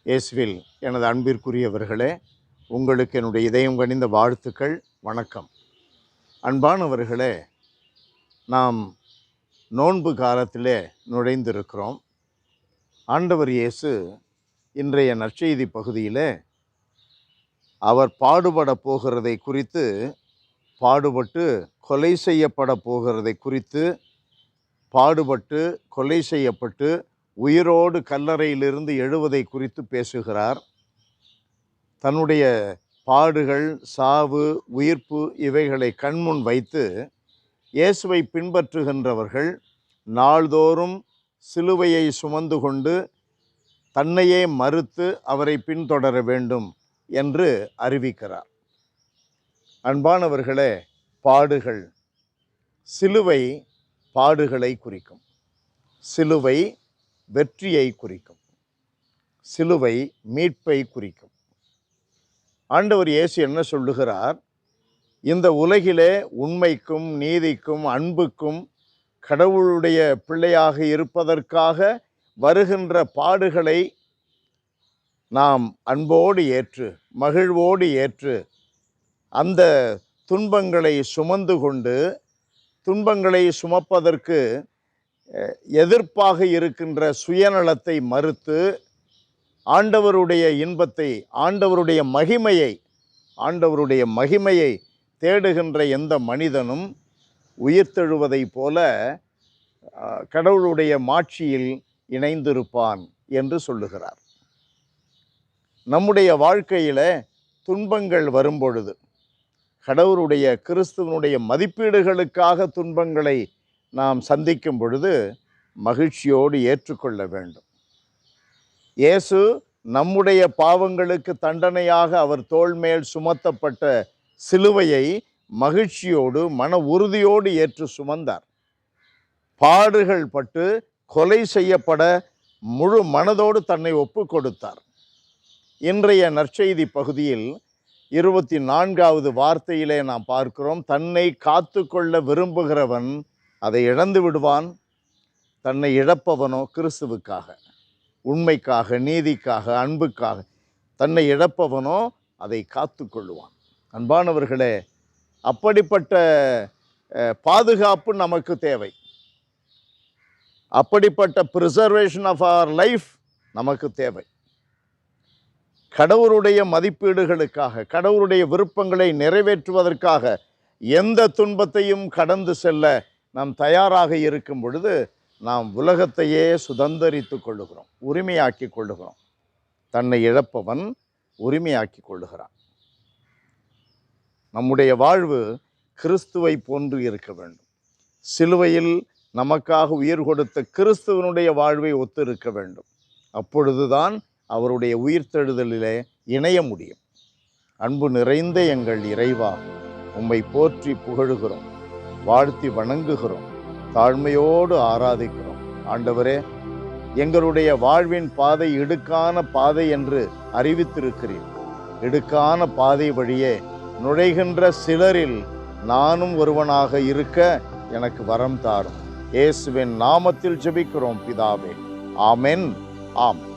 இயேசுவில் எனது அன்பிற்குரியவர்களே, உங்களுக்கு என்னுடைய இதயம் கனிந்த வாழ்த்துக்கள், வணக்கம். அன்பானவர்களே, நாம் நோன்பு காலத்திலே நுழைந்திருக்கிறோம். ஆண்டவர் இயேசு இன்றைய நற்செய்தி பகுதியிலே அவர் பாடுபட போகிறதை குறித்து, பாடுபட்டு கொலை செய்யப்பட போகிறதை குறித்து, பாடுபட்டு கொலை செய்யப்பட்டு உயிரோடு கல்லறையிலிருந்து எழுவதை குறித்து பேசுகிறார். தன்னுடைய பாடுகள், சாவு, உயிர்ப்பு இவைகளை கண்முன் வைத்து இயேசுவை பின்பற்றுகின்றவர்கள் நாள்தோறும் சிலுவையை சுமந்து கொண்டு தன்னையே மறுத்து அவரை பின்தொடர வேண்டும் என்று அறிவிக்கிறார். அன்பானவர்களே, பாடுகள், சிலுவை பாடுகளை குறிக்கும். சிலுவை வெற்றியை குறிக்கும். சிலுவை மீட்பை குறிக்கும். ஆண்டவர் இயேசு என்ன சொல்லுகிறார்? இந்த உலகிலே உண்மைக்கும் நீதிக்கும் அன்புக்கும் கடவுளுடைய பிள்ளையாக இருப்பதற்காக வருகின்ற பாடுகளை நாம் அன்போடு ஏற்று, மகிழ்வோடு ஏற்று, அந்த துன்பங்களை சுமந்து கொண்டு, துன்பங்களை சுமப்பதற்கு எதிர்ப்பாக இருக்கின்ற சுயநலத்தை மறுத்து, ஆண்டவருடைய இன்பத்தை, ஆண்டவருடைய மகிமையை தேடுகின்ற எந்த மனிதனும் உயிர்த்தெழுவதைப் போல கடவுளுடைய மாட்சியில் இணைந்திருப்பான் என்று சொல்லுகிறார். நம்முடைய வாழ்க்கையில் துன்பங்கள் வரும்பொழுது, கடவுளுடைய கிறிஸ்துவனுடைய மதிப்பீடுகளுக்காக துன்பங்களை நாம் சந்திக்கும் பொழுது மகிழ்ச்சியோடு ஏற்றுக்கொள்ள வேண்டும். இயேசு நம்முடைய பாவங்களுக்கு தண்டனையாக அவர் தோள் மேல் சுமத்தப்பட்ட சிலுவையை மகிழ்ச்சியோடு மன உறுதியோடு ஏற்று சுமந்தார். பாடுகள் பட்டு கொலை செய்யப்பட முழு மனதோடு தன்னை ஒப்பு கொடுத்தார். இன்றைய நற்செய்தி பகுதியில் 24வது வார்த்தையிலே நாம் பார்க்கிறோம், தன்னை காத்து கொள்ள விரும்புகிறவன் அதை இழந்து விடுவான், தன்னை இழப்பவனோ கிறிஸ்துவுக்காக, உண்மைக்காக, நீதிக்காக, அன்புக்காக தன்னை இழப்பவனோ அதை காத்து கொள்ளுவான். அன்பானவர்களே, அப்படிப்பட்ட பாதுகாப்பு நமக்கு தேவை. அப்படிப்பட்ட ப்ரிசர்வேஷன் ஆஃப் அவர் லைஃப் நமக்கு தேவை. கடவுளுடைய மதிப்பீடுகளுக்காக, கடவுளுடைய விருப்பங்களை நிறைவேற்றுவதற்காக எந்த துன்பத்தையும் கடந்து செல்ல நாம் தயாராக இருக்கும் பொழுது நாம் உலகத்தையே சுதந்தரித்து கொள்ளுகிறோம், உரிமையாக்கி கொள்ளுகிறோம். தன்னை இழப்பவன் உரிமையாக்கி கொள்ளுகிறான். நம்முடைய வாழ்வு கிறிஸ்துவை போன்று இருக்க வேண்டும். சிலுவையில் நமக்காக உயிர் கொடுத்த கிறிஸ்துவனுடைய வாழ்வை ஒத்து இருக்க வேண்டும். அப்பொழுதுதான் அவருடைய உயிர்த்தெழுதலிலே இணைய முடியும். அன்பு நிறைந்த எங்கள் இறைவா, உம்மை போற்றி புகழுகிறோம், வாழ்த்தி வணங்குகிறோம், தாழ்மையோடு ஆராதிக்கிறோம். ஆண்டவரே, எங்களுடைய வாழ்வின் பாதை இடுக்கான பாதை என்று அறிவித்திருக்கிறீர். இடுக்கான பாதை வழியே நுழைகின்ற சிலரில் நானும் ஒருவனாக இருக்க எனக்கு வரம் தாரும். இயேசுவின் நாமத்தில் ஜெபிக்கிறோம் பிதாவே. ஆமென். ஆமென்.